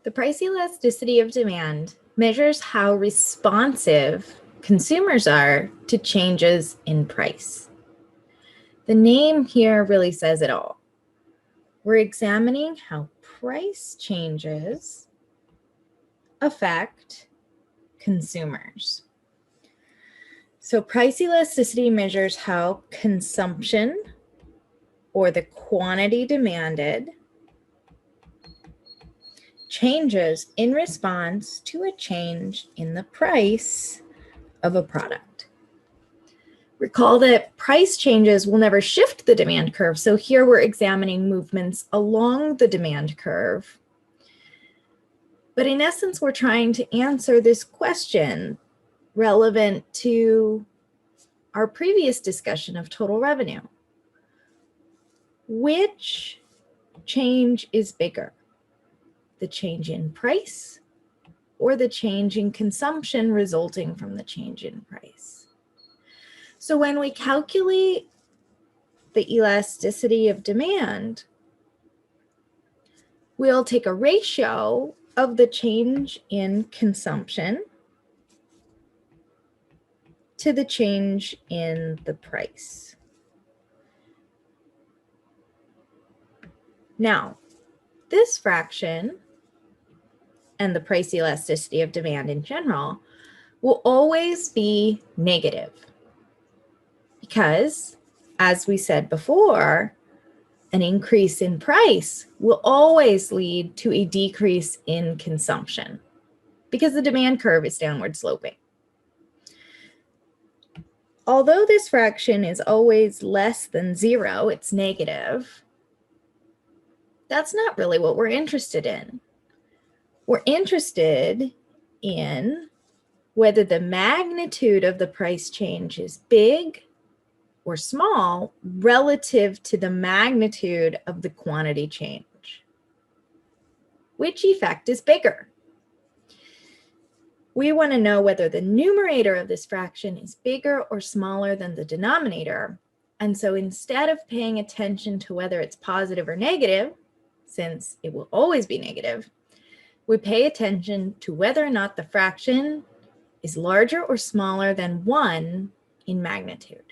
The price elasticity of demand measures how responsive consumers are to changes in price. The name here really says it all. We're examining how price changes affect consumers. So price elasticity measures how consumption, or the quantity demanded, changes in response to a change in the price of a product. Recall that price changes will never shift the demand curve. So here we're examining movements along the demand curve. But in essence, we're trying to answer this question relevant to our previous discussion of total revenue. Which change is bigger? The change in price or the change in consumption resulting from the change in price? So when we calculate the elasticity of demand, we'll take a ratio of the change in consumption to the change in the price. Now, this fraction and the price elasticity of demand in general will always be negative because, as we said before, an increase in price will always lead to a decrease in consumption because the demand curve is downward sloping. Although this fraction is always less than 0, it's negative, that's not really what we're interested in. We're interested in whether the magnitude of the price change is big or small relative to the magnitude of the quantity change. Which effect is bigger? We want to know whether the numerator of this fraction is bigger or smaller than the denominator. And so instead of paying attention to whether it's positive or negative, since it will always be negative, we pay attention to whether or not the fraction is larger or smaller than 1 in magnitude.